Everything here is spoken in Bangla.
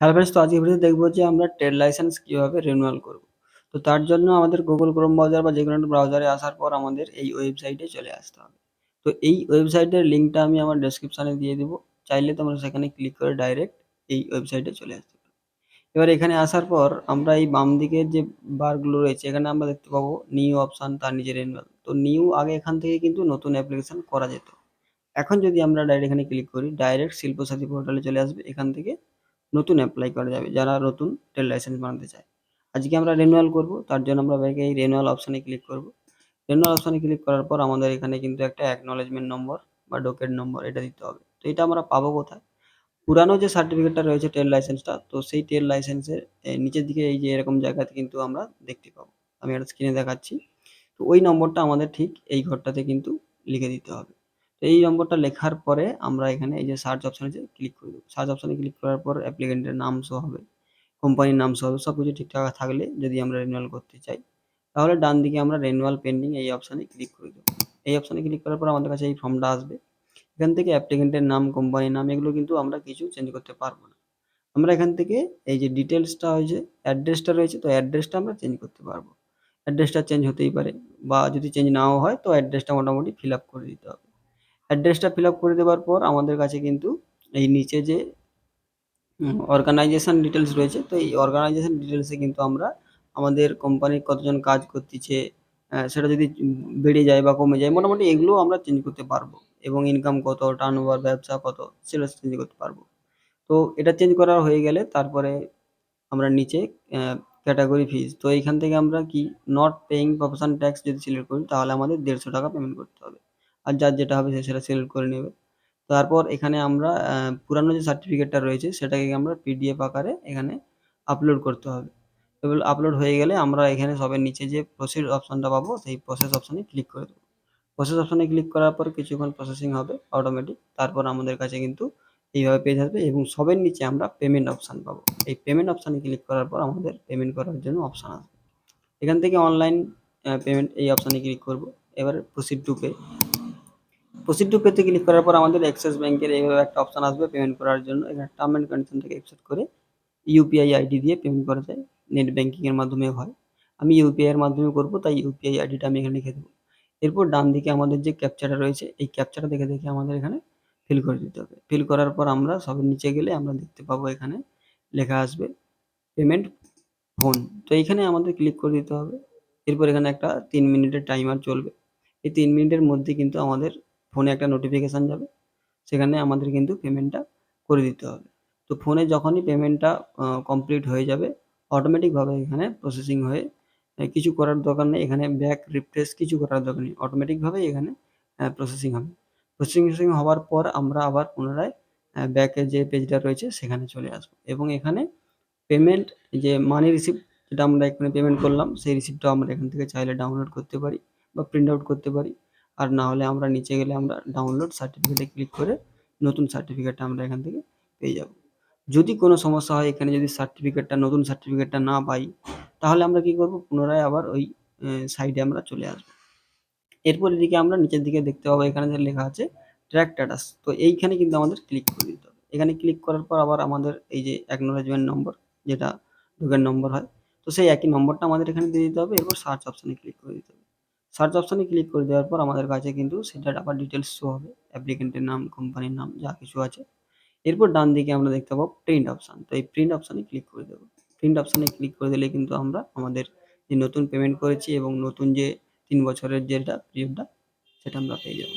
হ্যালো ফ্রেন্ডস, তো আজকের ভিডিওতে দেখবো যে আমরা ট্রেড লাইসেন্স কিভাবে রিনিউয়াল করব। তো তার জন্য আমাদের Google Chrome ব্রাউজার বা যেকোনো একটা ব্রাউজারে আসার পর আমাদের এই ওয়েবসাইটে চলে আসতে হবে। তো এই ওয়েবসাইটের লিঙ্কটা আমি আমার ডেসক্রিপশনে দিয়ে দিব। চাইলে তোমরা সেখানে ক্লিক করে ডাইরেক্ট এই ওয়েবসাইটে চলে আসতে পারো। এবার এখানে আসার পর আমরা এই বাম দিকের যে বারগুলো রয়েছে এখানে আমরা দেখতে পাবো নিউ অপশন, তার নিচে রিনিউয়াল। তো নিউ আগে এখান থেকে কিন্তু নতুন অ্যাপ্লিকেশন করা যেত। এখন যদি আমরা ডাইরেক্ট এখানে ক্লিক করি, ডাইরেক্ট শিল্পসাথী পোর্টালে চলে আসবে। এখান থেকে নতুন অ্যাপ্লাই করা যাবে যারা নতুন ট্রেড লাইসেন্স বানাতে চায়। আজকে আমরা রিনিউয়াল করব, তার জন্য আমরা ব্যাকে এই রিনিউয়াল অপশনে ক্লিক করব। রিনিউয়াল অপশনে ক্লিক করার পর আমাদের এখানে কিন্তু একটা অ্যাকনলেজমেন্ট নম্বর বা ডকেট নম্বর এটা দিতে হবে। তো এটা আমরা পাবো কোথায়? পুরানো যে সার্টিফিকেটটা রয়েছে ট্রেড লাইসেন্সটা, তো সেই ট্রেড লাইসেন্সের নিচের দিকে এই যে এরকম জায়গাতে কিন্তু আমরা দেখতে পাবো। আমি একটা স্ক্রিনে দেখাচ্ছি। তো ওই নম্বরটা আমাদের ঠিক এই ঘরটাতে কিন্তু লিখে দিতে হবে। তো এই নম্বরটা লেখার পরে আমরা এখানে এই যে সার্চ অপশনে যে ক্লিক করে দেবো। সার্চ অপশনে ক্লিক করার পর অ্যাপ্লিকেন্টের নাম শো হবে, কোম্পানির নাম শো হবে। সবকিছু ঠিকঠাক থাকলে যদি আমরা রিনিউয়াল করতে চাই, তাহলে ডান দিকে আমরা রিনিউয়াল পেন্ডিং এই অপশনে ক্লিক করে দেবো। এই অপশনে ক্লিক করার পর আমাদের কাছে এই ফর্মটা আসবে। এখান থেকে অ্যাপ্লিকেন্টের নাম, কোম্পানির নাম এগুলো কিন্তু আমরা কিছু চেঞ্জ করতে পারবো না। আমরা এখান থেকে এই যে ডিটেলসটা হয়েছে, অ্যাড্রেসটা রয়েছে, তো অ্যাড্রেসটা আমরা চেঞ্জ করতে পারবো। অ্যাড্রেসটা চেঞ্জ হতেই পারে, বা যদি চেঞ্জ নাও হয় তো অ্যাড্রেসটা মোটামুটি ফিল আপ করে দিতে হবে। অ্যাড্রেসটা ফিল আপ করে দেওয়ার পর আমাদের কাছে কিন্তু এই নিচে যে অর্গানাইজেশন ডিটেলস রয়েছে, তো এই অর্গানাইজেশন ডিটেলসে কিন্তু আমরা আমাদের কোম্পানির কতজন কাজ করতেছে, সেটা যদি বেড়ে যায় বা কমে যায়, মোটামুটি এগুলোও আমরা চেঞ্জ করতে পারবো। এবং ইনকাম কত, টার্নওভার, ব্যবসা কত, সেটা চেঞ্জ করতে পারবো। তো এটা চেঞ্জ করা হয়ে গেলে তারপরে আমরা নিচে ক্যাটাগরি ফিজ, তো এইখান থেকে আমরা কি নট পেইং প্রফেশন ট্যাক্স যদি সিলেক্ট করি তাহলে আমাদের 150 টাকা পেমেন্ট করতে হবে। আর যার যেটা হবে সে সেটা সিলেক্ট করে নেবে। তারপর এখানে আমরা পুরানো যে সার্টিফিকেটটা রয়েছে সেটাকে আমরা পিডিএফ আকারে এখানে আপলোড করতে হবে। এবার আপলোড হয়ে গেলে আমরা এখানে সবার নিচে যে প্রসিড অপশনটা পাবো, সেই প্রসেস অপশনে ক্লিক করে দেবো। প্রসেস অপশনে ক্লিক করার পর কিছুক্ষণ প্রসেসিং হবে অটোমেটিক। তারপর আমাদের কাছে কিন্তু এইভাবে পেজ আসবে এবং সবার নিচে আমরা পেমেন্ট অপশন পাবো। এই পেমেন্ট অপশনে ক্লিক করার পর আমাদের পেমেন্ট করার জন্য অপশন আসবে। এখান থেকে অনলাইন পেমেন্ট এই অপশনে ক্লিক করব। এবারে proceed to pay. Proceed to পেতে ক্লিক করার পর আমাদের অ্যাক্সিস ব্যাংকের এইভাবে একটা অপশন আসবে পেমেন্ট করার জন্য। এখানে টার্ম অ্যান্ড কন্ডিশন থেকে অ্যাকসেপ্ট করে ইউপিআই আইডি দিয়ে পেমেন্ট করা যায়। নেট ব্যাংকিং এর মাধ্যমেও হয়। আমি ইউপিআই এর মাধ্যমে করব, তাই ইউপিআই আইডিটা আমি এখানে লিখে দেবো। এরপর ডান দিকে আমাদের যে ক্যাপচাটা রয়েছে, এই ক্যাপচাটা দেখে দেখে আমাদের এখানে ফিল করে দিতে হবে। ফিল করার পর আমরা সবার নিচে গেলে আমরা দেখতে পাবো এখানে লেখা আসবে পেমেন্ট ফোন। তো এইখানে আমাদের ক্লিক করে দিতে হবে। এরপর এখানে একটা 3 মিনিটের টাইমার চলবে। এই 3 মিনিটের মধ্যে কিন্তু আমাদের ফোনে একটা নোটিফিকেশন যাবে। সেখানে আমাদের কিন্তু পেমেন্টটা করে দিতে হবে। তো ফোনে যখনই পেমেন্টটা কমপ্লিট হয়ে যাবে, অটোমেটিকভাবে এখানে প্রসেসিং হয়ে কিছু করার দরকার নেই। এখানে ব্যাক রিফ্রেশ কিছু করার দরকার নেই। অটোমেটিকভাবেই এখানে প্রসেসিং হবে। প্রসেসিং হওয়ার পর আমরা আবার পুনরায় ব্যাকে যে পেজটা রয়েছে সেখানে চলে আসবো এবং এখানে পেমেন্ট যে মানি রিসিপ্ট, যেটা আমরা এখানে পেমেন্ট করলাম, সেই রিসিপ্টটাও আমরা এখান থেকে চাইলে ডাউনলোড করতে পারি বা প্রিন্ট আউট করতে পারি। আর না হলে আমরা নিচে গেলে আমরা ডাউনলোড সার্টিফিকেটে ক্লিক করে নতুন সার্টিফিকেটটা আমরা এখান থেকে পেয়ে যাব। যদি কোনো সমস্যা হয়, এখানে যদি নতুন সার্টিফিকেটটা না পাই, তাহলে আমরা কি করব, পুনরায় আবার ওই সাইটে আমরা চলে আসবো। এরপর এদিকে আমরা নিচের দিকে দেখতে পাবো এখানে যে লেখা আছে ট্র্যাক স্ট্যাটাস। তো এইখানে কিন্তু আমাদের ক্লিক করে দিতে হবে। এখানে ক্লিক করার পর আবার আমাদের এই যে অ্যাকনলেজমেন্ট নম্বর, যেটা ঢোকার নম্বর হয়, তো সেই একই নম্বরটা আমাদের এখানে দিয়ে দিতে হবে। এরপর সার্চ অপশনে ক্লিক করে দিতে হবে। সার্চ অপশনে ক্লিক করে দেওয়ার পর আমাদের কাছে কিন্তু সেটার আবার ডিটেলস শো হবে, অ্যাপ্লিকেন্টের নাম, কোম্পানির নাম, যা কিছু আছে। এরপর ডান দিকে আমরা দেখতে পাবো প্রিন্ট অপশন। তো এই প্রিন্ট অপশনে ক্লিক করে দেবো। প্রিন্ট অপশনে ক্লিক করে দিলে কিন্তু আমরা আমাদের যে নতুন পেমেন্ট করেছি এবং নতুন যে 3 বছরের যেটা পিরিয়ডটা, সেটা আমরা পেয়ে যাবো।